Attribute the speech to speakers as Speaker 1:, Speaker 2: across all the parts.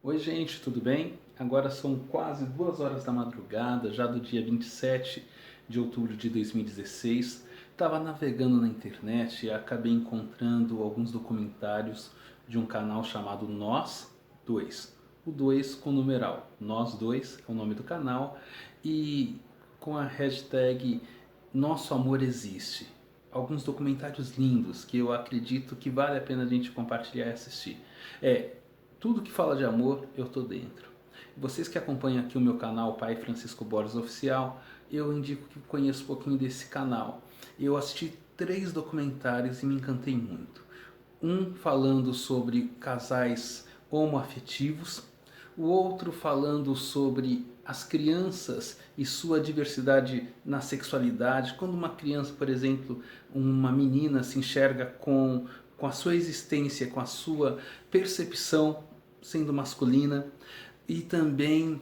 Speaker 1: Oi gente, tudo bem? Agora são quase 2 horas da madrugada, já do dia 27 de outubro de 2016. Estava navegando na internet e acabei encontrando alguns documentários de um canal chamado Nós Dois. O 2 com numeral, Nós Dois é o nome do canal, e com a hashtag Nosso Amor Existe. Alguns documentários lindos que eu acredito que vale a pena a gente compartilhar e assistir. Tudo que fala de amor, eu tô dentro. Vocês que acompanham aqui o meu canal, Pai Francisco Borges Oficial, eu indico que conheço um pouquinho desse canal. Eu assisti 3 documentários e me encantei muito. Um falando sobre casais homoafetivos, o outro falando sobre as crianças e sua diversidade na sexualidade. Quando uma criança, por exemplo, uma menina se enxerga com a sua existência, com a sua percepção sendo masculina, e também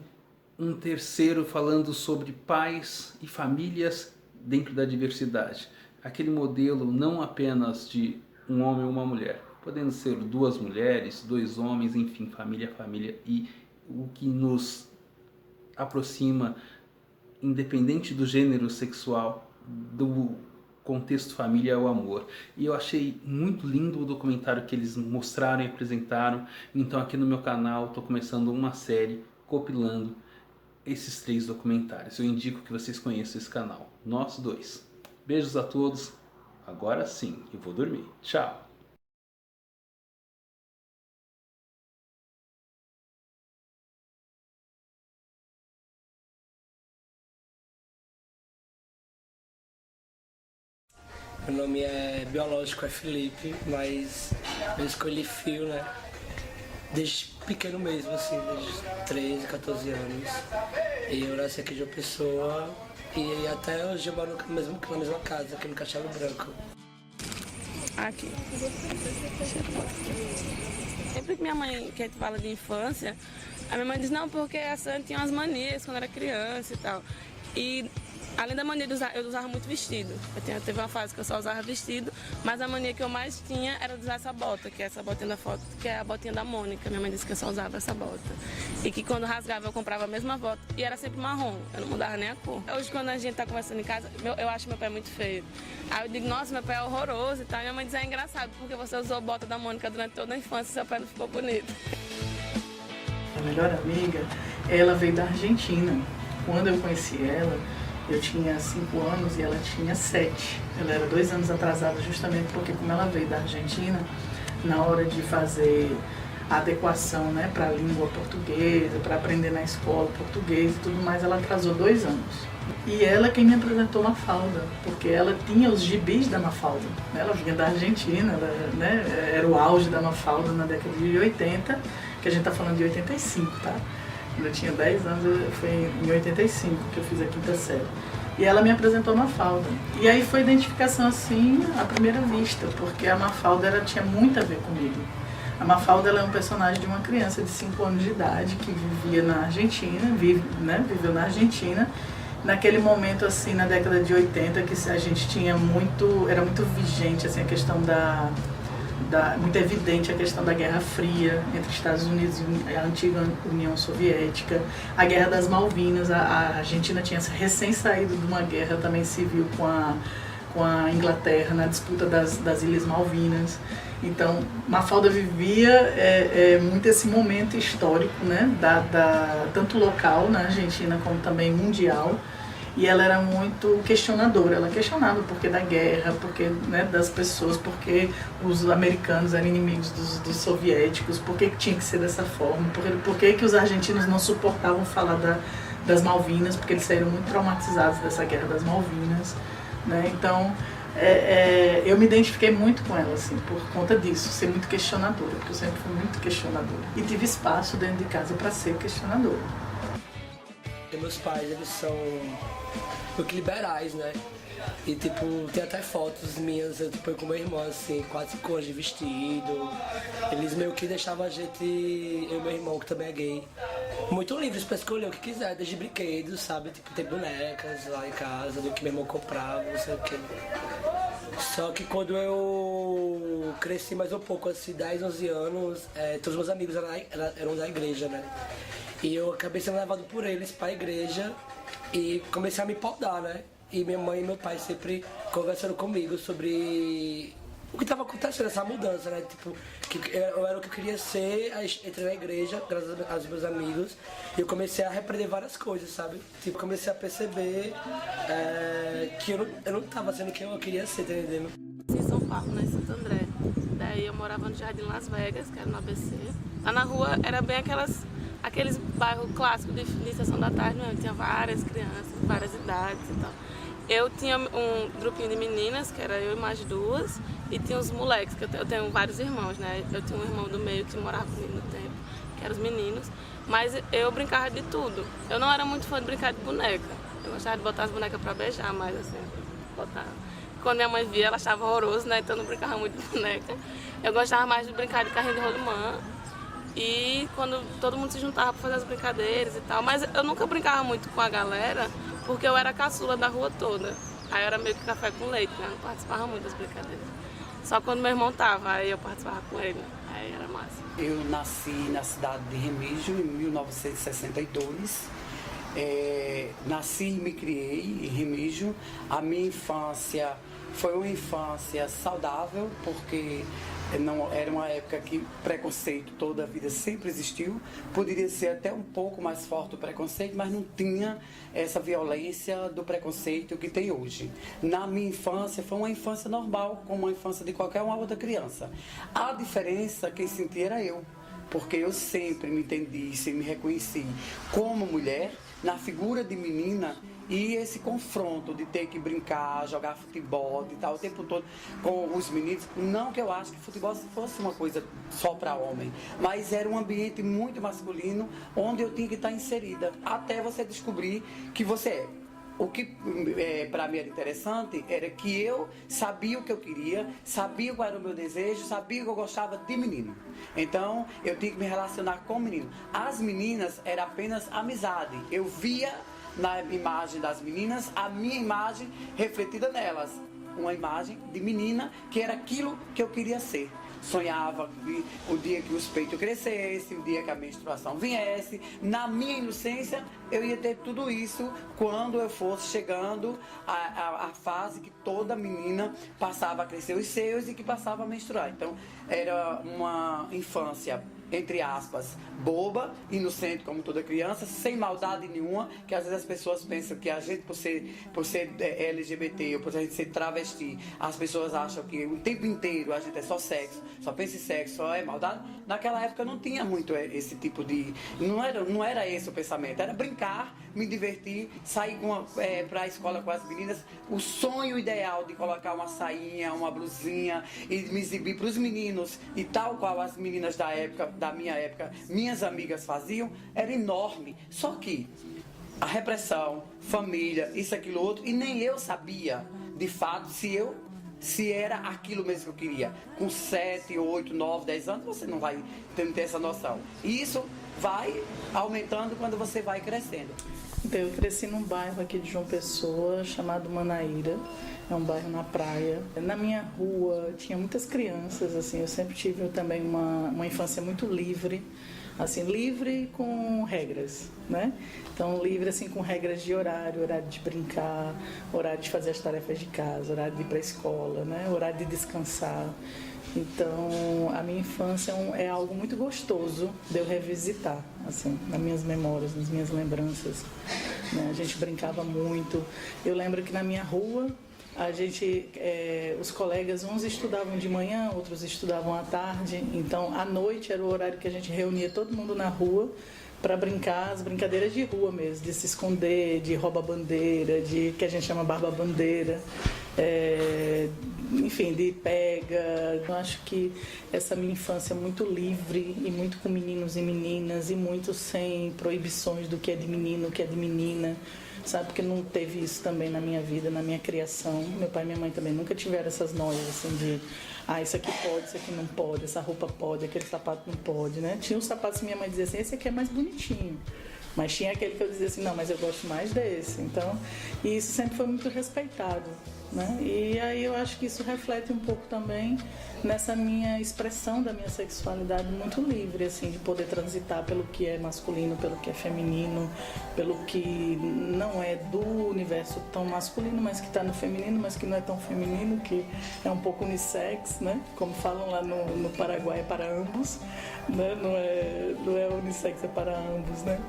Speaker 1: um terceiro falando sobre pais e famílias dentro da diversidade. Aquele modelo não apenas de um homem ou uma mulher, podendo ser 2 mulheres, 2 homens, enfim, família, família, e o que nos aproxima, independente do gênero sexual, do contexto família, é o amor. E eu achei muito lindo o documentário que eles mostraram e apresentaram. Então aqui no meu canal estou começando uma série compilando esses 3 documentários. Eu indico que vocês conheçam esse canal, Nós Dois. Beijos a todos. Agora sim, eu vou dormir. Tchau.
Speaker 2: Meu nome é biológico, é Felipe, mas eu escolhi Fio, né? Desde pequeno mesmo, assim, desde 13, 14 anos. E eu nasci aqui de uma pessoa e até hoje eu moro na mesma casa, aqui no Castelo Branco.
Speaker 3: Aqui. Sempre que minha mãe, que a gente fala de infância, a minha mãe diz, não, porque a Sandra tinha umas manias quando era criança e tal. E além da mania de usar, eu usava muito vestido. Teve uma fase que eu só usava vestido, mas a mania que eu mais tinha era de usar essa bota, que é essa botinha da foto, que é a botinha da Mônica. Minha mãe disse que eu só usava essa bota. E que quando rasgava eu comprava a mesma bota. E era sempre marrom, eu não mudava nem a cor. Hoje quando a gente tá conversando em casa, eu acho meu pé muito feio. Aí eu digo, nossa, meu pé é horroroso e tal. Minha mãe diz, é engraçado, porque você usou a bota da Mônica durante toda a infância e seu pé não ficou bonito.
Speaker 4: A melhor amiga, ela veio da Argentina. Quando eu conheci ela, eu tinha 5 anos e ela tinha 7. Ela era 2 anos atrasada justamente porque, como ela veio da Argentina, na hora de fazer a adequação, né, para a língua portuguesa, para aprender na escola português e tudo mais, ela atrasou 2 anos. E ela é quem me apresentou Mafalda, porque ela tinha os gibis da Mafalda. Ela vinha da Argentina, ela, né, era o auge da Mafalda na década de 80, que a gente está falando de 85, tá? Quando eu tinha 10 anos, foi em 85 que eu fiz a 5ª série. E ela me apresentou a Mafalda. E aí foi identificação assim à primeira vista, porque a Mafalda ela tinha muito a ver comigo. A Mafalda ela é um personagem de uma criança de 5 anos de idade que vivia na Argentina, viveu na Argentina, naquele momento assim, na década de 80, que a gente tinha era muito vigente assim, a questão muito evidente a questão da Guerra Fria entre Estados Unidos e a antiga União Soviética, a Guerra das Malvinas. A Argentina tinha recém saído de uma guerra também civil com a Inglaterra na disputa das Ilhas Malvinas. Então, Mafalda vivia muito esse momento histórico, né, tanto local na Argentina como também mundial. E ela era muito questionadora, ela questionava o porquê da guerra, porquê, né, das pessoas, porque os americanos eram inimigos dos soviéticos, porquê que tinha que ser dessa forma, porquê que os argentinos não suportavam falar das Malvinas, porque eles saíram muito traumatizados dessa guerra das Malvinas, né? Então, eu me identifiquei muito com ela, assim, por conta disso, ser muito questionadora, porque eu sempre fui muito questionadora. E tive espaço dentro de casa para ser questionadora.
Speaker 2: E meus pais, eles são meio que liberais, né? E tipo, tem até fotos minhas, eu com meu irmão, assim, 4, 5 anos de vestido. Eles meio que deixavam a gente, eu e meu irmão, que também é gay, muito livres pra escolher o que quiser, desde brinquedos, sabe? Tipo, tem bonecas lá em casa, do que meu irmão comprava, não sei o quê. Só que quando eu eu cresci mais um pouco, assim, 10, 11 anos, todos os meus amigos eram da igreja, né? E eu acabei sendo levado por eles pra igreja e comecei a me podar, né? E minha mãe e meu pai sempre conversando comigo sobre o que estava acontecendo, essa mudança, né? Tipo, que eu era o que eu queria ser, entrei na igreja, graças aos meus amigos, e eu comecei a repreender várias coisas, sabe? Tipo, comecei a perceber que eu não tava sendo quem eu queria ser, tá entendendo?
Speaker 3: Em São Paulo, né, em Santo André. Daí eu morava no Jardim Las Vegas, que era no ABC. Lá na rua era bem aqueles bairros clássicos de sessão da tarde, mesmo. Tinha várias crianças, várias idades e tal. Eu tinha um grupinho de meninas, que era eu e mais duas, e tinha os moleques, que eu tenho vários irmãos, né? Eu tinha um irmão do meio que morava comigo no tempo, que eram os meninos, mas eu brincava de tudo. Eu não era muito fã de brincar de boneca. Eu gostava de botar as bonecas pra beijar, mas assim, botar. Quando minha mãe via, ela achava horroroso, né? Então eu não brincava muito de boneca. Eu gostava mais de brincar de carrinho de rolimã. E quando todo mundo se juntava pra fazer as brincadeiras e tal. Mas eu nunca brincava muito com a galera, porque eu era a caçula da rua toda. Aí era meio que café com leite, né? Eu não participava muito das brincadeiras. Só quando meu irmão tava, aí eu participava com ele. Aí era massa.
Speaker 5: Eu nasci na cidade de Remígio, em 1962. Nasci e me criei em Remígio. A minha infância foi uma infância saudável, porque não era uma época que preconceito toda a vida sempre existiu. Poderia ser até um pouco mais forte o preconceito, mas não tinha essa violência do preconceito que tem hoje. Na minha infância foi uma infância normal, como a infância de qualquer uma outra criança. A diferença, quem sentia era eu, porque eu sempre me entendi, sempre me reconheci como mulher, na figura de menina, e esse confronto de ter que brincar, jogar futebol e tal, o tempo todo com os meninos. Não que eu acho que futebol fosse uma coisa só para homem, mas era um ambiente muito masculino, onde eu tinha que estar inserida, até você descobrir que você é. O que para mim era interessante era que eu sabia o que eu queria, sabia qual era o meu desejo, sabia que eu gostava de menino. Então eu tinha que me relacionar com menino. As meninas era apenas amizade. Eu via na imagem das meninas a minha imagem refletida nelas. Uma imagem de menina que era aquilo que eu queria ser. Sonhava o dia que os peitos crescessem, o dia que a menstruação viesse. Na minha inocência, eu ia ter tudo isso quando eu fosse chegando à fase que toda menina passava a crescer os seios e que passava a menstruar. Então, era uma infância, entre aspas, boba, inocente como toda criança, sem maldade nenhuma, que às vezes as pessoas pensam que a gente, por ser LGBT ou por a gente ser travesti, as pessoas acham que o tempo inteiro a gente é só sexo, só pensa em sexo, só é maldade. Naquela época não tinha muito esse tipo de... Não era esse o pensamento, era brincar, me divertir, sair para a escola com as meninas, o sonho ideal de colocar uma sainha, uma blusinha e me exibir para os meninos, e tal qual as meninas da minha época, minhas amigas faziam, era enorme. Só que a repressão, família, isso, aquilo, outro, e nem eu sabia, de fato, se era aquilo mesmo que eu queria. Com 7, 8, 9, 10 anos, você não vai ter essa noção. E isso vai aumentando quando você vai crescendo.
Speaker 4: Então, eu cresci num bairro aqui de João Pessoa, chamado Manaíra. É um bairro na praia. Na minha rua tinha muitas crianças, assim, eu sempre tive também uma infância muito livre, assim, livre com regras, né? Então, livre, assim, com regras de horário de brincar, horário de fazer as tarefas de casa, horário de ir para a escola, né? Horário de descansar. Então, a minha infância é algo muito gostoso de eu revisitar, assim, nas minhas memórias, nas minhas lembranças, né? A gente brincava muito. Eu lembro que na minha rua, os colegas, uns estudavam de manhã, outros estudavam à tarde, então à noite era o horário que a gente reunia todo mundo na rua para brincar as brincadeiras de rua mesmo, de se esconder, de rouba-bandeira, de que a gente chama barba-bandeira, enfim, de pega. Eu acho que essa minha infância é muito livre e muito com meninos e meninas e muito sem proibições do que é de menino, o que é de menina. Sabe, porque não teve isso também na minha vida, na minha criação. Meu pai e minha mãe também nunca tiveram essas noias, assim, de isso aqui pode, isso aqui não pode, essa roupa pode, aquele sapato não pode, né? Tinha uns sapatos que minha mãe dizia assim, esse aqui é mais bonitinho. Mas tinha aquele que eu dizia assim, não, mas eu gosto mais desse. Então, e isso sempre foi muito respeitado. né? E aí eu acho que isso reflete um pouco também nessa minha expressão da minha sexualidade muito livre, assim, de poder transitar pelo que é masculino, pelo que é feminino, pelo que não é do universo tão masculino, mas que está no feminino, mas que não é tão feminino, que é um pouco unissex, né? Como falam lá no Paraguai, é para ambos, né? Não é unissex, é para ambos, né?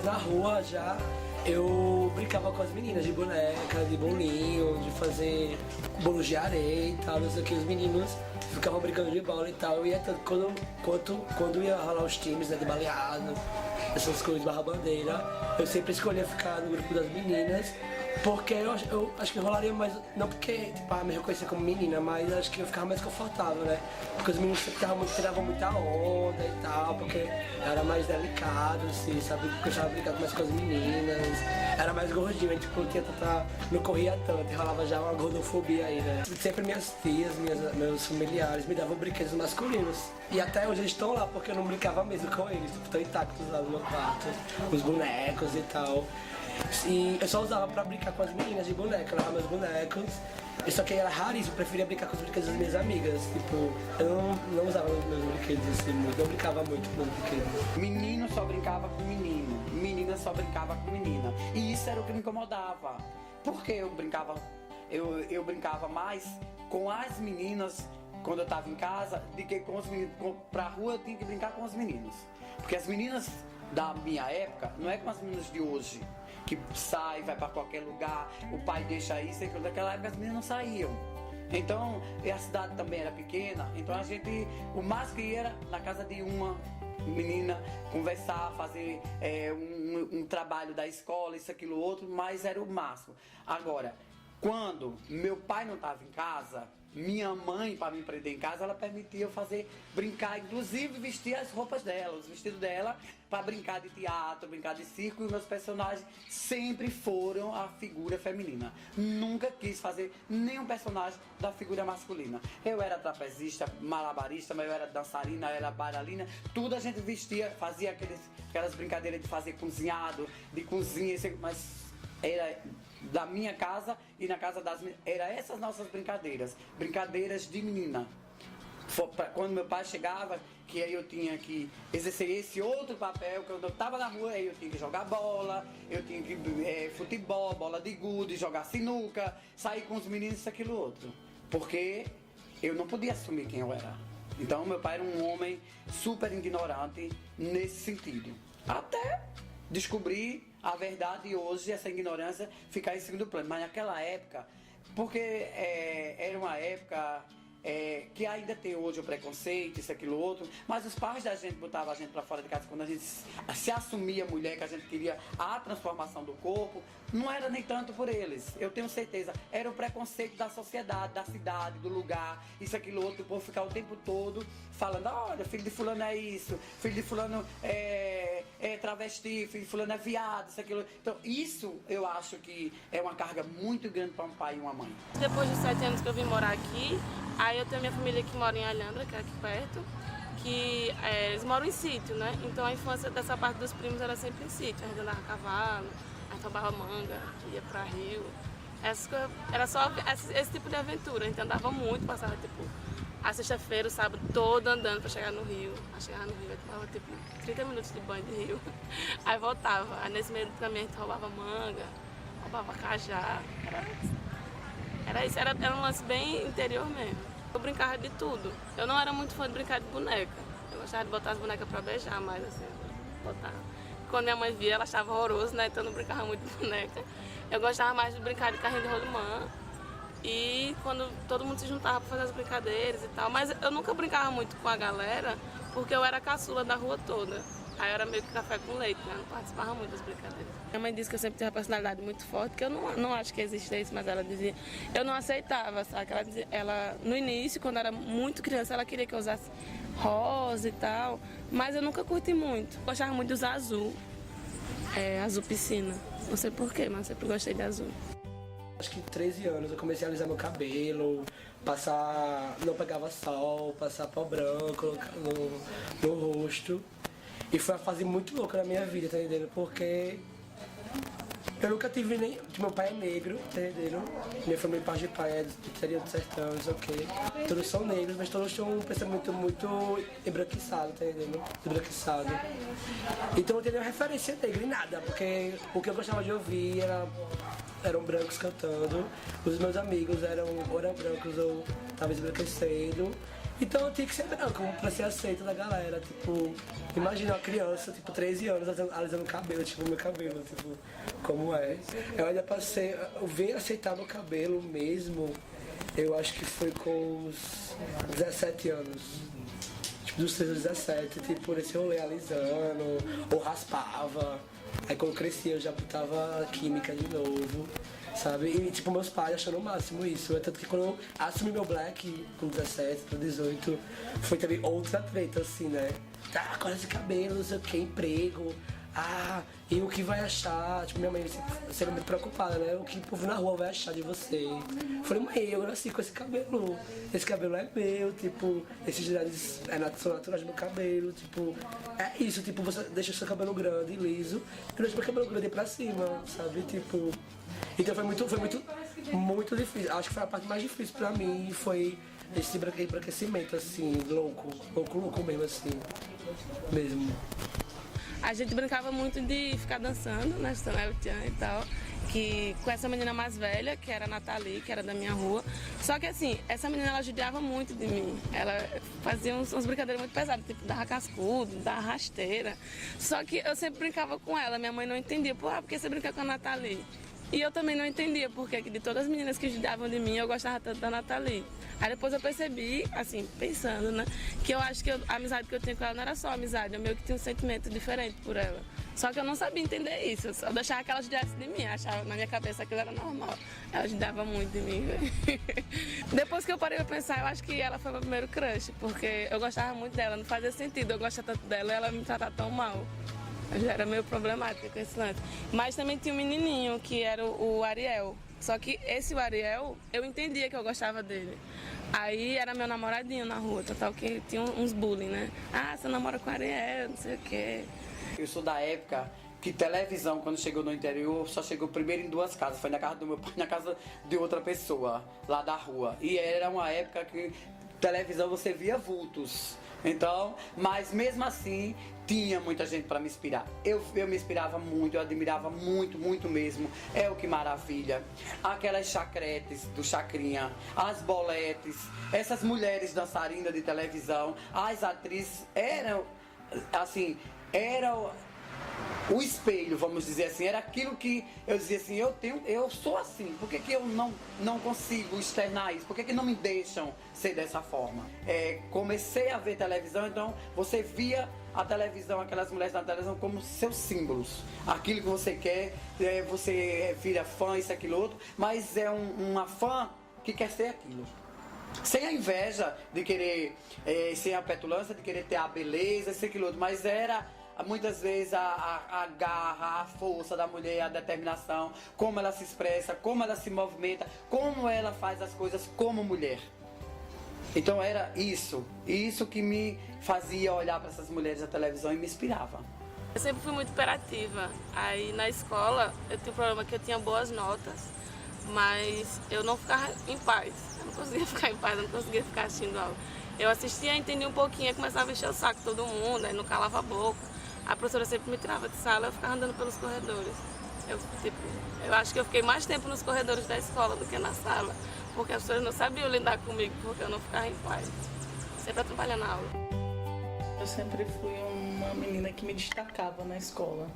Speaker 2: Na rua já eu brincava com as meninas de boneca, de bolinho, de fazer bolos de areia e tal, não sei o que, os meninos ficavam brincando de bola e tal, e quando ia rolar os times, né, de baleado, essas coisas, barra bandeira, eu sempre escolhia ficar no grupo das meninas, porque eu acho que rolaria mais, não porque tipo, me reconhecia como menina, mas acho que eu ficava mais confortável, né? Porque os meninos tiravam muita onda e tal, porque era mais delicado, assim, sabe? Porque eu estava brincando mais com as meninas, era mais gordinho, tipo, não corria tanto, e rolava já uma gordofobia aí, né? Sempre minhas tias, meus familiares me davam brinquedos masculinos. E até hoje eles estão lá, porque eu não brincava mesmo com eles, tipo, estão intactos lá no meu quarto, os bonecos e tal. E eu só usava pra brincar com as meninas de boneca, levava meus bonecos. Só que era raríssimo, eu preferia brincar com os brinquedos das minhas amigas. Tipo, eu não usava meus brinquedos assim muito, não brincava muito com meus brinquedos.
Speaker 5: Menino só brincava com menino, menina só brincava com menina. E isso era o que me incomodava. Porque eu brincava mais com as meninas quando eu tava em casa, do que com os meninos. Pra rua eu tinha que brincar com os meninos. Porque as meninas da minha época não é como as meninas de hoje, que sai, vai pra qualquer lugar, o pai deixa isso e aquilo. Naquela época as meninas não saíam. Então, e a cidade também era pequena, então a gente, o mais que ia era na casa de uma menina, conversar, fazer um trabalho da escola, isso, aquilo, outro, mas era o máximo. Agora, quando meu pai não estava em casa, minha mãe, para me prender em casa, ela permitia eu brincar, inclusive vestir as roupas dela, os vestidos dela, para brincar de teatro, brincar de circo, e meus personagens sempre foram a figura feminina. Nunca quis fazer nenhum personagem da figura masculina. Eu era trapezista, malabarista, mas eu era dançarina, eu era bailarina, tudo a gente vestia, fazia aquelas brincadeiras de fazer cozinhado, de cozinha, mas era da minha casa e na casa das meninas. Eram essas nossas brincadeiras de menina. Quando meu pai chegava, que aí eu tinha que exercer esse outro papel, quando eu estava na rua, aí eu tinha que jogar bola, eu tinha que futebol, bola de gude, jogar sinuca, sair com os meninos, isso, aquilo, outro. Porque eu não podia assumir quem eu era. Então meu pai era um homem super ignorante nesse sentido. Até descobrir a verdade e hoje essa ignorância ficar em segundo plano. Mas naquela época, porque era uma época que ainda tem hoje o preconceito, isso, aquilo, outro, mas os pais da gente botavam a gente para fora de casa quando a gente se assumia mulher, que a gente queria a transformação do corpo, não era nem tanto por eles, eu tenho certeza, era o preconceito da sociedade, da cidade, do lugar, isso, aquilo, outro, o povo ficar o tempo todo falando, olha, filho de fulano é isso, filho de fulano é travesti, filho de fulano é viado, isso, aquilo. Então isso eu acho que é uma carga muito grande para um pai e uma mãe.
Speaker 3: Depois de 7 anos que eu vim morar aqui, aí eu tenho minha família que mora em Alhandra, que é aqui perto, que eles moram em sítio, né? Então a infância dessa parte dos primos era sempre em sítio. A gente andava a cavalo, a gente roubava manga, ia pra rio. Era só esse tipo de aventura. A gente andava muito, passava tipo a sexta-feira, o sábado todo andando pra chegar no rio. Aí chegava no rio, eu tomava tipo 30 minutos de banho de rio. Aí voltava. Aí nesse meio do caminho a gente roubava manga, roubava cajá. Era isso, era um lance bem interior mesmo. Eu brincava de tudo. Eu não era muito fã de brincar de boneca. Eu gostava de botar as bonecas pra beijar, mas assim, botar. Quando minha mãe via, ela achava horroroso, né? Então eu não brincava muito de boneca. Eu gostava mais de brincar de carrinho de rolimã. E quando todo mundo se juntava pra fazer as brincadeiras e tal. Mas eu nunca brincava muito com a galera, porque eu era a caçula da rua toda. Aí eu era meio que café com leite, né? Não participava muito das brincadeiras. Minha mãe disse que eu sempre tive uma personalidade muito forte, que eu não acho que existe isso, mas ela dizia... Eu não aceitava, sabe? Ela, no início, quando eu era muito criança, ela queria que eu usasse rosa e tal, mas eu nunca curti muito. Gostava muito de usar azul, azul piscina. Não sei porquê, mas eu sempre gostei de azul.
Speaker 2: Acho que 13 anos eu comecei a alisar meu cabelo, não pegava sol, passar pó branco no rosto. E foi uma fase muito louca na minha vida, tá entendendo? Porque Eu nunca tive nem... Meu pai é negro, entenderam? Minha família, parte de pai, é do interior do sertão, não sei o quê. Todos são negros, mas todos têm um pensamento muito embranquiçado, entendendo? Embranquiçado. Então eu não tenho nenhuma referência negra em nada, porque o que eu gostava de ouvir eram brancos cantando, os meus amigos eram brancos ou talvez embranquecendo. Então eu tinha que ser branco pra ser aceito da galera, tipo, imagina uma criança, tipo, 13 anos, alisando o cabelo, tipo, meu cabelo, tipo, como é. Eu ainda passei, eu vim aceitar meu cabelo mesmo, eu acho que foi com uns 17 anos. Tipo, dos 13 aos 17, tipo, nesse rolê alisando, ou raspava. Aí quando eu crescia eu já botava química de novo, sabe? E tipo, meus pais achando o máximo isso. Tanto que quando eu assumi meu black com 17, com 18, foi também outra treta, assim, né? Ah, corta esse cabelo, não sei o que, emprego. Ah, e o que vai achar? Tipo, minha mãe sempre muito preocupada, né? O que o povo na rua vai achar de você? Eu falei, mãe, eu nasci com esse cabelo. Esse cabelo é meu, tipo, esses dreads são naturais do meu cabelo, tipo, é isso, tipo, você deixa o seu cabelo grande e liso, eu deixo meu cabelo grande pra cima, sabe? Tipo. Então foi muito difícil. Acho que foi a parte mais difícil pra mim, foi esse embranquecimento, assim, louco mesmo, assim, mesmo.
Speaker 3: A gente brincava muito de ficar dançando, né, El Chan e tal, que com essa menina mais velha, que era a Nathalie, que era da minha rua. Só que assim, essa menina ela judiava muito de mim. Ela fazia uns brincadeiras muito pesadas, tipo dar cascudo, dar rasteira. Só que eu sempre brincava com ela, minha mãe não entendia, por que você brinca com a Nathalie? E eu também não entendia porque de todas as meninas que judiavam de mim, eu gostava tanto da Nathalie. Aí depois eu percebi, assim, pensando, né, que eu acho que a amizade que eu tinha com ela não era só amizade, eu meio que tinha um sentimento diferente por ela. Só que eu não sabia entender isso, eu só deixava que ela judiasse de mim, achava na minha cabeça que aquilo era normal. Ela judiava muito de mim, velho. Depois que eu parei pra pensar, eu acho que ela foi meu primeiro crush, porque eu gostava muito dela, não fazia sentido eu gostar tanto dela e ela me tratar tão mal. Eu já era meio problemática com esse lance. Mas também tinha um menininho, que era o Ariel. Só que esse Ariel, eu entendia que eu gostava dele. Aí era meu namoradinho na rua, total que tinha uns bullying, né? Ah, você namora com o Ariel, não sei o quê.
Speaker 5: Eu sou da época que televisão, quando chegou no interior, só chegou primeiro em 2 casas. Foi na casa do meu pai e na casa de outra pessoa, lá da rua. E era uma época que televisão você via vultos. Então, mas mesmo assim, tinha muita gente para me inspirar. Eu me inspirava muito, eu admirava muito mesmo. É o que maravilha. Aquelas chacretes do Chacrinha, as boletes, essas mulheres dançarinas de televisão, as atrizes eram, assim, eram o espelho, vamos dizer assim, era aquilo que eu dizia assim, eu sou assim, por que eu não consigo externar isso? Por que não me deixam ser dessa forma? Comecei a ver televisão, então você via a televisão, aquelas mulheres na televisão como seus símbolos. Aquilo que você quer, você vira fã, isso, aquilo, outro, mas é uma fã que quer ser aquilo. Sem a inveja de querer, sem a petulância de querer ter a beleza, isso, aquilo, outro, mas era muitas vezes a garra, a força da mulher, a determinação, como ela se expressa, como ela se movimenta, como ela faz as coisas como mulher. Então era isso que me fazia olhar para essas mulheres da televisão e me inspirava.
Speaker 3: Eu sempre fui muito hiperativa. Aí na escola eu tinha um problema que eu tinha boas notas, mas eu não ficava em paz. Eu não conseguia ficar em paz, eu não conseguia ficar assistindo aula. Eu assistia, entendia um pouquinho, começava a encher o saco de todo mundo, aí não calava a boca. A professora sempre me tirava de sala, eu ficava andando pelos corredores. Eu acho que eu fiquei mais tempo nos corredores da escola do que na sala, porque as pessoas não sabiam lidar comigo, porque eu não ficava em paz. Sempre trabalhando na aula.
Speaker 4: Eu sempre fui uma menina que me destacava na escola.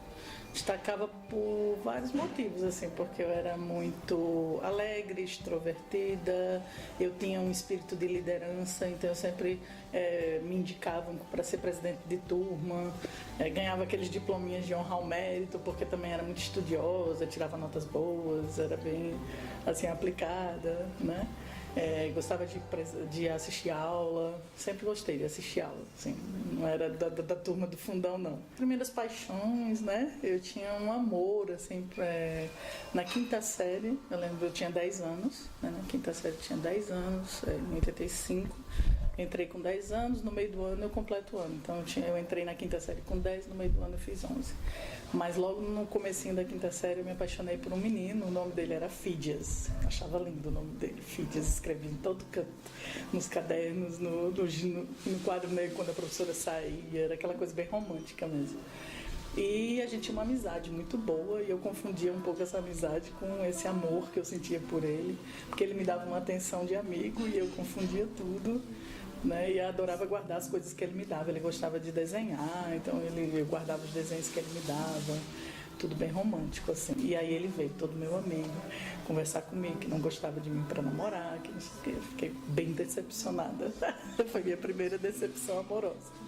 Speaker 4: Destacava por vários motivos, assim, porque eu era muito alegre, extrovertida, eu tinha um espírito de liderança, então eu sempre me indicavam para ser presidente de turma, ganhava aqueles diplominhas de honra ao mérito, porque também era muito estudiosa, tirava notas boas, era bem assim, aplicada, né? Gostava de assistir aula, sempre gostei de assistir aula, assim, não era da turma do fundão, não. Primeiras paixões, né? Eu tinha um amor, assim, na 5ª série, eu lembro, eu tinha 10 anos, né? Na 5ª série eu tinha 10 anos, em 85, Entrei com 10 anos, no meio do ano eu completo o ano. Então eu entrei na quinta série com 10, no meio do ano eu fiz 11. Mas logo no comecinho da quinta série eu me apaixonei por um menino, o nome dele era Fídias. Achava lindo o nome dele, Fídias, escrevia em todo canto, nos cadernos, no quadro negro quando a professora saía, era aquela coisa bem romântica mesmo. E a gente tinha uma amizade muito boa e eu confundia um pouco essa amizade com esse amor que eu sentia por ele, porque ele me dava uma atenção de amigo e eu confundia tudo, né? E adorava guardar as coisas que ele me dava. Ele gostava de desenhar, então eu guardava os desenhos que ele me dava, tudo bem romântico assim. E aí ele veio, todo meu amigo, conversar comigo, que não gostava de mim para namorar, que não sei o quê. Eu fiquei bem decepcionada. Foi minha primeira decepção amorosa.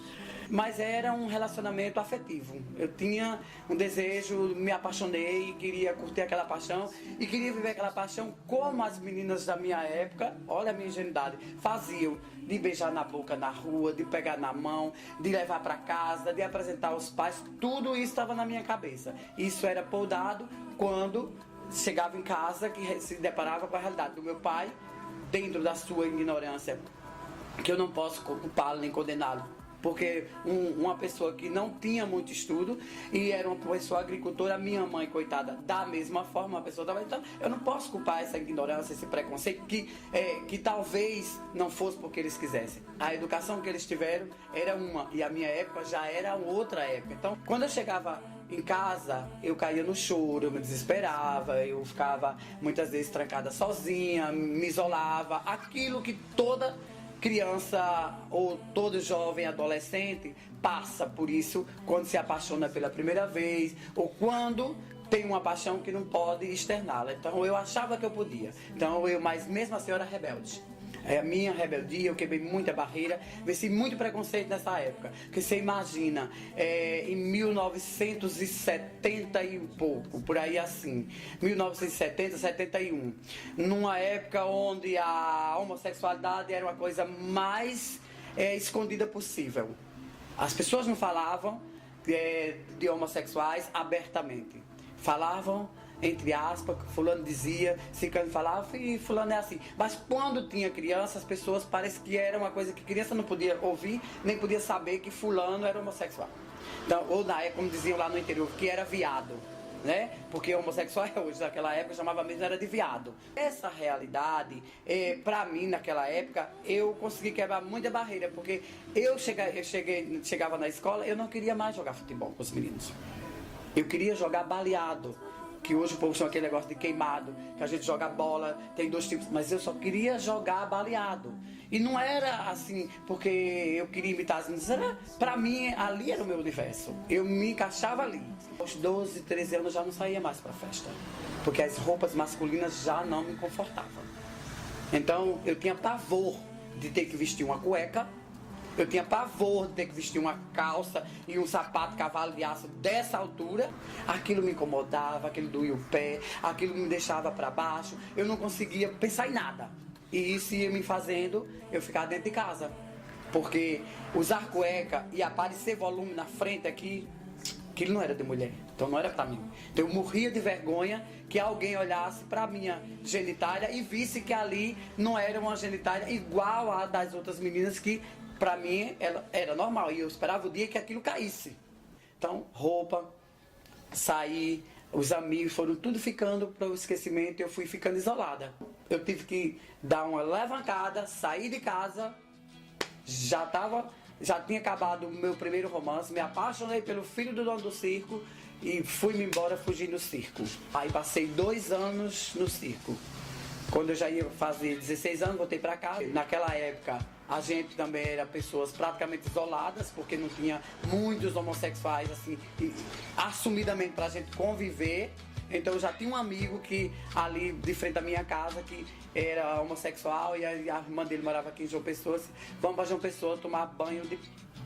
Speaker 5: Mas era um relacionamento afetivo. Eu tinha um desejo, me apaixonei, queria curtir aquela paixão e queria viver aquela paixão como as meninas da minha época, olha a minha ingenuidade, faziam, de beijar na boca na rua, de pegar na mão, de levar para casa, de apresentar aos pais, tudo isso estava na minha cabeça. Isso era podado quando chegava em casa, que se deparava com a realidade do meu pai, dentro da sua ignorância, que eu não posso culpá-lo nem condená-lo. Porque uma pessoa que não tinha muito estudo e era uma pessoa agricultora, minha mãe, coitada, da mesma forma, uma pessoa também. Então, eu não posso culpar essa ignorância, esse preconceito, que talvez não fosse porque eles quisessem. A educação que eles tiveram era uma, e a minha época já era outra época. Então, quando eu chegava em casa, eu caía no choro, eu me desesperava, eu ficava muitas vezes trancada sozinha, me isolava. Aquilo que toda criança ou todo jovem adolescente passa por isso quando se apaixona pela primeira vez ou quando tem uma paixão que não pode externá-la. Então eu achava que eu podia. Mas mesmo assim eu era rebelde. A minha rebeldia, eu quebrei muita barreira, venci muito preconceito nessa época. Porque você imagina, em 1970 e um pouco, por aí assim, 1970, 71, numa época onde a homossexualidade era uma coisa mais escondida possível. As pessoas não falavam de homossexuais abertamente. Falavam entre aspas, fulano dizia, ciclano falava e fulano é assim. Mas quando tinha criança, as pessoas parece que era uma coisa que criança não podia ouvir, nem podia saber que fulano era homossexual. Então, ou na época, como diziam lá no interior, que era viado, né? Porque homossexual hoje, naquela época, chamava mesmo era de viado. Essa realidade, pra mim, naquela época, eu consegui quebrar muita barreira, porque eu chegava na escola, eu não queria mais jogar futebol com os meninos. Eu queria jogar baleado, que hoje o povo chama aquele negócio de queimado, que a gente joga bola, tem dois tipos, mas eu só queria jogar baleado. E não era assim, porque eu queria imitar as meninas, pra mim, ali era o meu universo. Eu me encaixava ali. Aos 12, 13 anos eu já não saía mais pra festa, porque as roupas masculinas já não me confortavam. Então, eu tinha pavor de ter que vestir uma cueca, eu tinha pavor de ter que vestir uma calça e um sapato cavalo de aço dessa altura. Aquilo me incomodava, aquilo doía o pé, aquilo me deixava para baixo. Eu não conseguia pensar em nada. E isso ia me fazendo eu ficar dentro de casa. Porque usar cueca e aparecer volume na frente aqui, aquilo não era de mulher. Então não era para mim. Então eu morria de vergonha que alguém olhasse para minha genitália e visse que ali não era uma genitália igual a das outras meninas que pra mim, ela era normal e eu esperava o dia que aquilo caísse. Então, roupa, sair, os amigos foram tudo ficando para o esquecimento e eu fui ficando isolada. Eu tive que dar uma levantada, sair de casa, já tinha acabado o meu primeiro romance, me apaixonei pelo filho do dono do circo e fui-me embora fugindo do circo. Aí passei 2 anos no circo. Quando eu já ia fazer 16 anos, voltei para casa. Naquela época, a gente também era pessoas praticamente isoladas, porque não tinha muitos homossexuais, assim, assumidamente pra gente conviver. Então eu já tinha um amigo que ali de frente à minha casa, que era homossexual, e a irmã dele morava aqui em João Pessoa. Assim, vamos para João Pessoa tomar banho de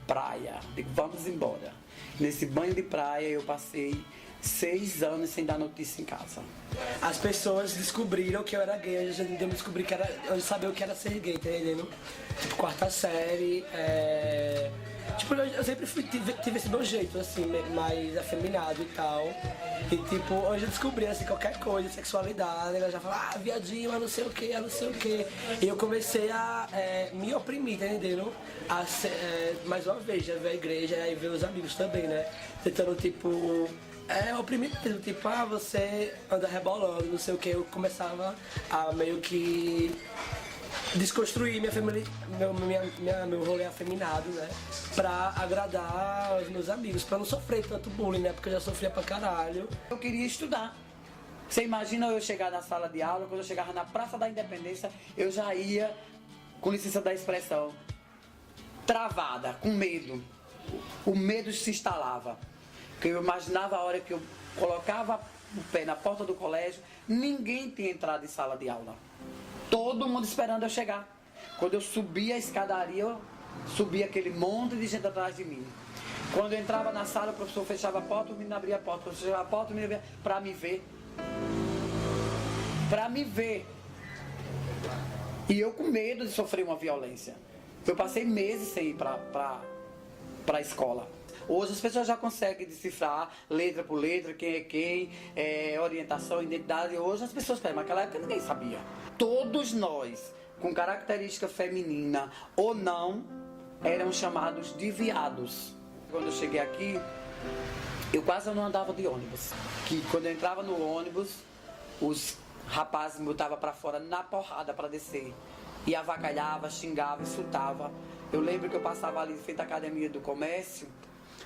Speaker 5: praia. Digo, vamos embora. Nesse banho de praia eu passei 6 anos sem dar notícia em casa.
Speaker 2: As pessoas descobriram que eu era gay, eu já descobri que eu sabia o que era ser gay, tá entendendo? Tipo, 4ª série, Tipo, eu sempre tive esse meu jeito, assim, mais afeminado e tal. E tipo, hoje eu descobri, assim, qualquer coisa, sexualidade, ela já fala, viadinho, não sei o que, não sei o que. E eu comecei a me oprimir, tá entendendo? Mais uma vez, já ver a igreja e ver os amigos também, né? Tentando, tipo, oprimir mesmo, tipo, você anda rebolando, não sei o que. Eu começava a meio que desconstruir meu rolê afeminado, né? Pra agradar os meus amigos, pra não sofrer tanto bullying, né? Porque eu já sofria pra caralho.
Speaker 5: Eu queria estudar. Você imagina eu chegar na sala de aula, quando eu chegava na Praça da Independência, eu já ia, com licença da expressão, travada, com medo. O medo se instalava. Porque eu imaginava a hora que eu colocava o pé na porta do colégio, ninguém tinha entrado em sala de aula. Todo mundo esperando eu chegar. Quando eu subia a escadaria, eu subia aquele monte de gente atrás de mim. Quando eu entrava na sala, o professor fechava a porta, o menino abria a porta, o professor fechava a porta, o menino abria para me ver. Para me ver. E eu com medo de sofrer uma violência. Eu passei meses sem ir para a escola. Hoje as pessoas já conseguem decifrar letra por letra, quem é quem, orientação, identidade. Hoje as pessoas sabem, mas naquela época ninguém sabia. Todos nós, com característica feminina ou não, eram chamados de viados. Quando eu cheguei aqui, eu quase não andava de ônibus. Que quando eu entrava no ônibus, os rapazes me botavam para fora na porrada para descer. E avacalhava, xingava, insultava. Eu lembro que eu passava ali em frente à Academia do Comércio,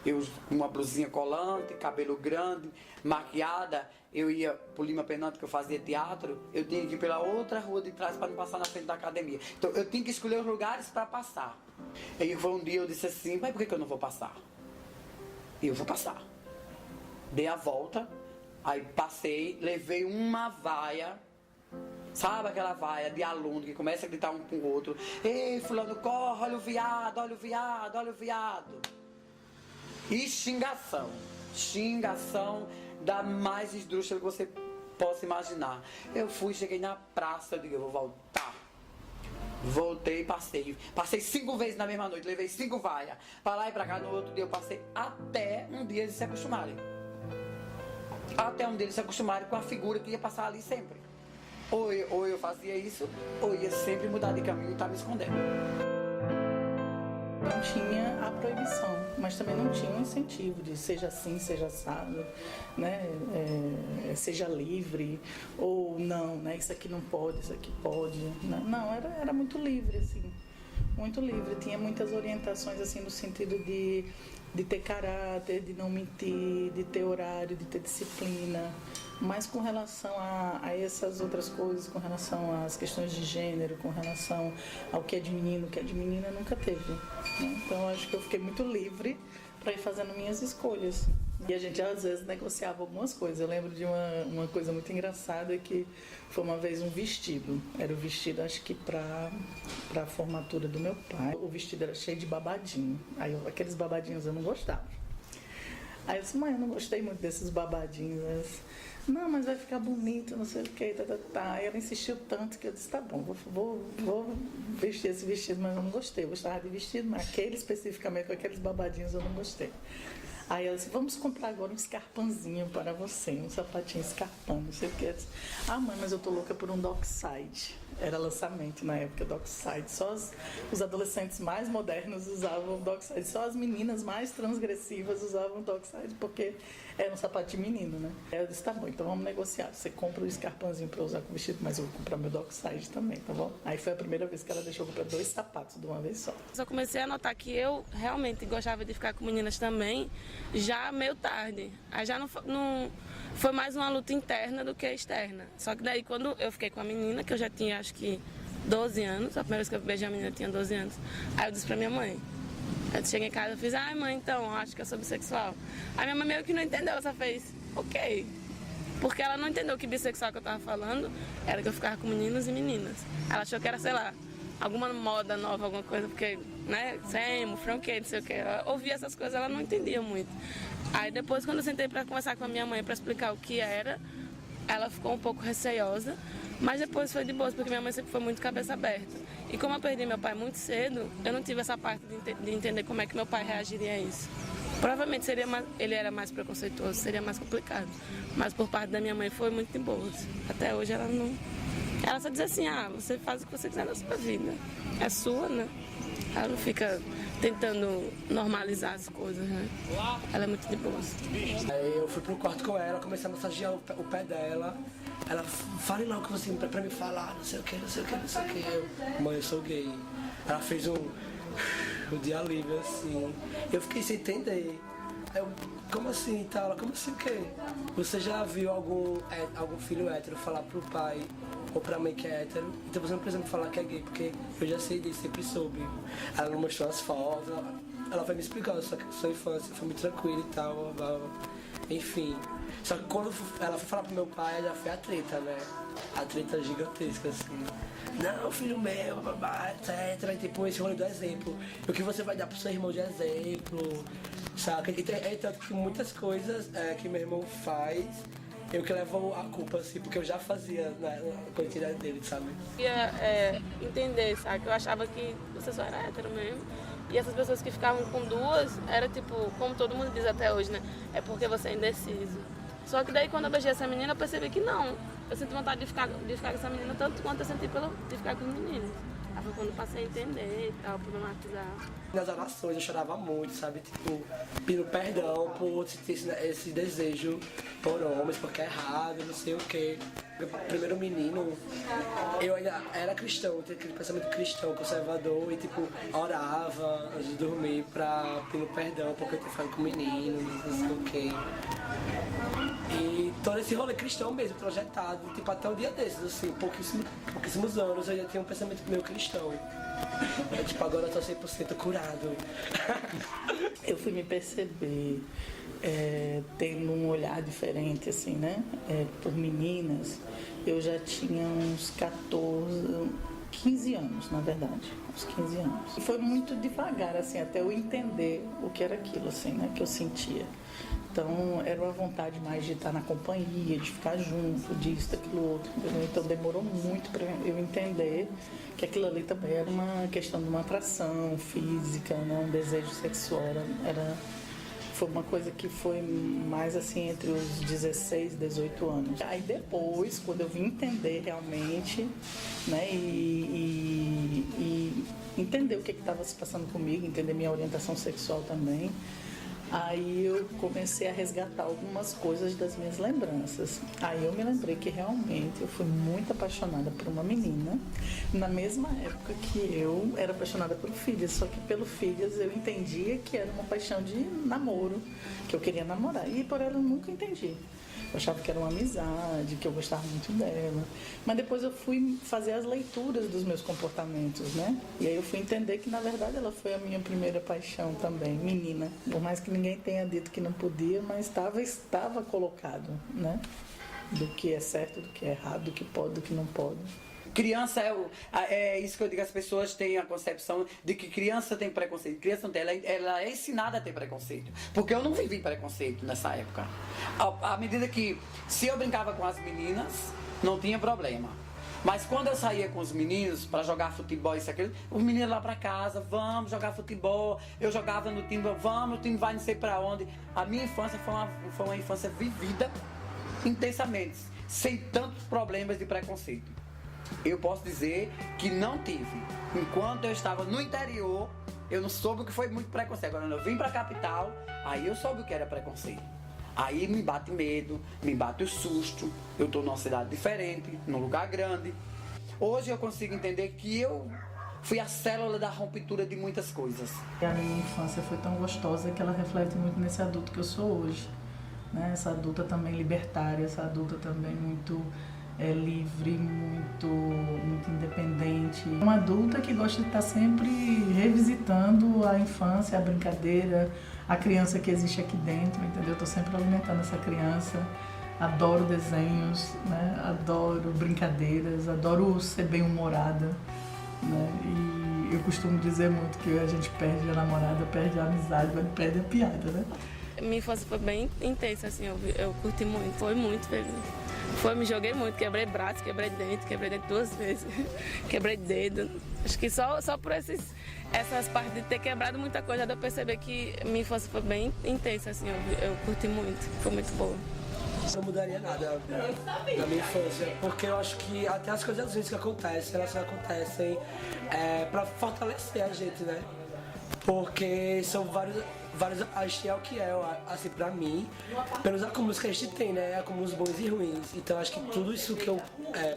Speaker 5: eu com uma blusinha colante, cabelo grande, maquiada, eu ia pro Lima Penante, que eu fazia teatro, eu tinha que ir pela outra rua de trás para não passar na frente da academia. Então eu tinha que escolher os lugares para passar. Aí foi um dia eu disse assim, mas por que eu não vou passar? E eu vou passar. Dei a volta, aí passei, levei uma vaia. Sabe aquela vaia de aluno que começa a gritar um com o outro: ei, fulano, corre, olha o viado, olha o viado, olha o viado. E xingação. Xingação da mais esdrúxula que você possa imaginar. Eu fui, cheguei na praça, eu digo, eu vou voltar. Voltei, passei. Passei 5 vezes na mesma noite, levei 5 vaias. Pra lá e pra cá, no outro dia eu passei até um dia eles se acostumarem. Até um dia eles se acostumarem com a figura que ia passar ali sempre. Ou eu fazia isso, ou ia sempre mudar de caminho e estar me escondendo.
Speaker 4: Não tinha a proibição, mas também não tinha um incentivo de seja assim, seja assado, né? Seja livre, ou não, né? Isso aqui não pode, isso aqui pode. Não, era muito livre, assim, muito livre. Tinha muitas orientações, assim, no sentido de ter caráter, de não mentir, de ter horário, de ter disciplina. Mas com relação a essas outras coisas, com relação às questões de gênero, com relação ao que é de menino, o que é de menina, nunca teve. Né? Então, acho que eu fiquei muito livre para ir fazendo minhas escolhas. E a gente, às vezes, negociava algumas coisas. Eu lembro de uma coisa muito engraçada, que foi uma vez um vestido. Era o vestido, acho que para a formatura do meu pai. O vestido era cheio de babadinho. Aí, aqueles babadinhos eu não gostava. Aí eu disse, mãe, eu não gostei muito desses babadinhos. Não, mas vai ficar bonito, não sei o que, Aí ela insistiu tanto que eu disse, tá bom, vou vestir esse vestido, mas eu não gostei. Eu gostava de vestido, mas aquele especificamente, com aqueles babadinhos, eu não gostei. Aí ela disse, vamos comprar agora um escarpãozinho para você, um sapatinho escarpão, não sei o que. Eu disse, mãe, mas eu tô louca por um Dockside. Era lançamento na época, Dockside. Só os adolescentes mais modernos usavam Dockside. Só as meninas mais transgressivas usavam Dockside, porque era um sapatinho menino, né? Aí eu disse, tá bom, então vamos negociar. Você compra o escarpãozinho para usar com o vestido, mas eu vou comprar meu Dockside também, tá bom? Aí foi a primeira vez que ela deixou eu comprar 2 sapatos de uma vez só.
Speaker 3: Eu comecei a notar que eu realmente gostava de ficar com meninas também, já meio tarde. Aí já não foi mais uma luta interna do que externa. Só que daí quando eu fiquei com a menina, que eu já tinha acho que 12 anos, a primeira vez que eu beijei a menina eu tinha 12 anos, aí eu disse pra minha mãe. Eu cheguei em casa e fiz, mãe, então, eu acho que eu sou bissexual. Aí minha mãe meio que não entendeu, ela só fez, ok. Porque ela não entendeu que bissexual que eu tava falando era que eu ficava com meninos e meninas. Ela achou que era, sei lá, alguma moda nova, alguma coisa, porque, né, emo, franquete, não sei o que. Ela ouvia essas coisas, ela não entendia muito. Aí depois, quando eu sentei pra conversar com a minha mãe pra explicar o que era, ela ficou um pouco receosa, Mas depois foi de boa, porque minha mãe sempre foi muito cabeça aberta. E como eu perdi meu pai muito cedo, eu não tive essa parte de entender como é que meu pai reagiria a isso. Provavelmente ele era mais preconceituoso, seria mais complicado. Mas por parte da minha mãe foi muito de boas. Até hoje ela não... Ela só diz assim, você faz o que você quiser na sua vida. É sua, né? Ela não fica tentando normalizar as coisas, né? Ela é muito de boas.
Speaker 2: Aí eu fui pro quarto com ela, comecei a massagear o pé dela. Ela, fale logo assim, pra me falar, não sei o que, não sei o que, não sei o que. Mãe, eu sou gay. Ela fez um de alívio, assim. Eu fiquei sem entender. Eu, como assim, tal? Ela, como assim o quê? Você já viu algum filho hétero falar pro pai ou pra mãe que é hétero? Então você não precisa me falar que é gay, porque eu já sei disso, sempre soube. Ela me mostrou as fotos, ela foi me explicando, só que sua infância foi muito tranquila e tal, enfim. Só que quando ela foi falar pro meu pai, já foi a treta, né? A treta gigantesca, assim. Não, filho meu, babá, etc. E tipo, esse rolê do exemplo. O que você vai dar pro seu irmão de exemplo, saca? E tanto que muitas coisas que meu irmão faz, eu que levo a culpa, assim, porque eu já fazia na quantidade dele, sabe?
Speaker 3: Eu queria entender, sabe? Eu achava que você só era hétero mesmo. E essas pessoas que ficavam com duas, era tipo, como todo mundo diz até hoje, né? É porque você é indeciso. Só que daí quando eu beijei essa menina, eu percebi que não. Eu senti vontade de ficar com essa menina tanto quanto eu senti de ficar com os meninos. Aí foi quando eu passei a entender e tal, problematizar.
Speaker 2: Nas orações eu chorava muito, sabe? Tipo, pedindo perdão por ter esse desejo por homens, porque é errado, não sei o quê. Meu primeiro menino, eu ainda era cristão, tinha aquele pensamento cristão, conservador, e tipo, orava antes de dormir pra pedir perdão porque eu tinha ficado com o menino, não sei o quê. E todo esse rolê cristão mesmo, projetado, tipo, até um dia desses, assim, pouquíssimos anos eu já tinha um pensamento meio cristão. Tipo, agora eu tô 100% curado.
Speaker 4: Eu fui me perceber tendo um olhar diferente, assim, né? Por meninas, eu já tinha uns 15 anos, na verdade, uns 15 anos. E foi muito devagar, assim, até eu entender o que era aquilo, assim, né? Que eu sentia. Então, era uma vontade mais de estar na companhia, de ficar junto, disso, daquilo outro. Entendeu? Então, demorou muito para eu entender que aquilo ali também era uma questão de uma atração física, né? Um desejo sexual. Foi uma coisa que foi mais assim entre os 16 e 18 anos. Aí depois, quando eu vim entender realmente, né, e entender o que estava se passando comigo, entender minha orientação sexual também, aí eu comecei a resgatar algumas coisas das minhas lembranças. Aí eu me lembrei que realmente eu fui muito apaixonada por uma menina, na mesma época que eu era apaixonada por Filhas, só que pelo Filhas eu entendia que era uma paixão de namoro, que eu queria namorar, e por ela eu nunca entendi. Eu achava que era uma amizade, que eu gostava muito dela. Mas depois eu fui fazer as leituras dos meus comportamentos, né? E aí eu fui entender que, na verdade, ela foi a minha primeira paixão também, menina. Por mais que ninguém tenha dito que não podia, mas estava colocado, né? Do que é certo, do que é errado, do que pode, do que não pode.
Speaker 5: Criança é isso que eu digo, as pessoas têm a concepção de que criança tem preconceito. Criança não tem, ela é ensinada a ter preconceito. Porque eu não vivi preconceito nessa época. À medida que, se eu brincava com as meninas, não tinha problema. Mas quando eu saía com os meninos para jogar futebol, isso aquilo, os meninos lá para casa, vamos jogar futebol, eu jogava no time, vamos, o time vai não sei para onde. A minha infância foi uma infância vivida intensamente, sem tantos problemas de preconceito. Eu posso dizer que não tive. Enquanto eu estava no interior, eu não soube o que foi muito preconceito. Agora, quando eu vim para a capital, aí eu soube o que era preconceito. Aí me bate medo, me bate o susto. Eu estou numa cidade diferente, num lugar grande. Hoje eu consigo entender que eu fui a célula da ruptura de muitas coisas.
Speaker 4: A minha infância foi tão gostosa que ela reflete muito nesse adulto que eu sou hoje, né? Essa adulta também libertária, essa adulta também muito livre, muito independente. Uma adulta que gosta de estar sempre revisitando a infância, a brincadeira, a criança que existe aqui dentro, entendeu? Estou sempre alimentando essa criança. Adoro desenhos, né? Adoro brincadeiras, adoro ser bem-humorada, né? E eu costumo dizer muito que a gente perde a namorada, perde a amizade, mas perde a piada, né?
Speaker 3: minha infância foi bem intensa, assim, eu curti muito, foi muito feliz. Me joguei muito, quebrei braço, quebrei dente 2 vezes, quebrei dedo. Acho que só por essas partes de ter quebrado muita coisa, deu pra perceber que minha infância foi bem intensa, assim, eu curti muito, foi muito boa.
Speaker 2: Não mudaria nada da minha infância, porque eu acho que até as coisas ruins que acontecem, elas só acontecem pra fortalecer a gente, né? Porque são vários acho que é o que é, assim, pra mim, pelos acúmulos que a gente tem, né? Acúmulos bons e ruins. Então acho que tudo isso que eu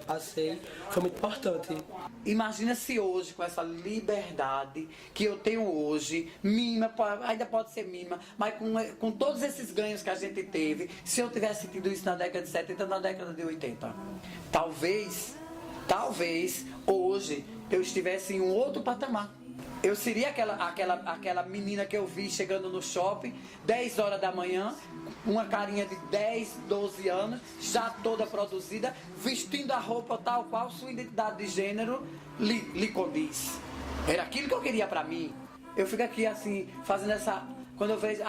Speaker 2: passei foi muito importante.
Speaker 5: Imagina se hoje, com essa liberdade que eu tenho hoje, mínima, ainda pode ser mínima, mas com todos esses ganhos que a gente teve, se eu tivesse tido isso na década de 70, na década de 80, talvez, hoje, eu estivesse em um outro patamar. Eu seria aquela menina que eu vi chegando no shopping, 10 horas da manhã, uma carinha de 10, 12 anos, já toda produzida, vestindo a roupa tal qual sua identidade de gênero lhe condiz. Era aquilo que eu queria pra mim. Eu fico aqui assim, fazendo essa... Quando eu vejo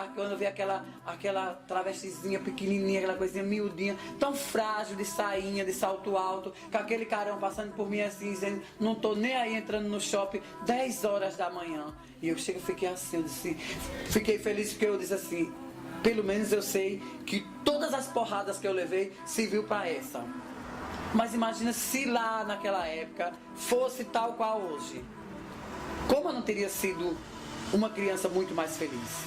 Speaker 5: aquela travestizinha pequenininha, aquela coisinha miudinha, tão frágil, de sainha, de salto alto, com aquele carão passando por mim assim, dizendo, não tô nem aí entrando no shopping, 10 horas da manhã. E eu fiquei assim, fiquei feliz porque eu disse assim, pelo menos eu sei que todas as porradas que eu levei serviu para essa. Mas imagina se lá naquela época fosse tal qual hoje. Como eu não teria sido uma criança muito mais feliz.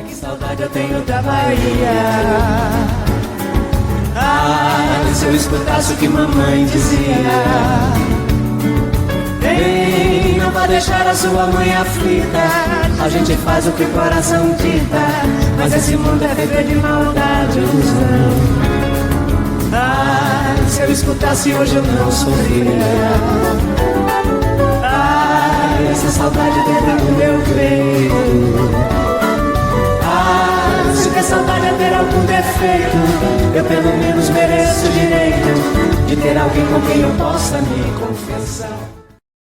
Speaker 6: Que saudade eu tenho da Bahia. Se eu escutasse o que mamãe dizia. Bem, não vai deixar a sua mãe aflita. A gente faz o que o coração dita. Mas esse mundo é feito de maldade e ilusão. Se eu escutasse hoje eu não sofria. Essa saudade dentro do meu peito. Se ter saudade é ter algum defeito, eu pelo menos mereço o direito de ter alguém com quem eu possa me confessar.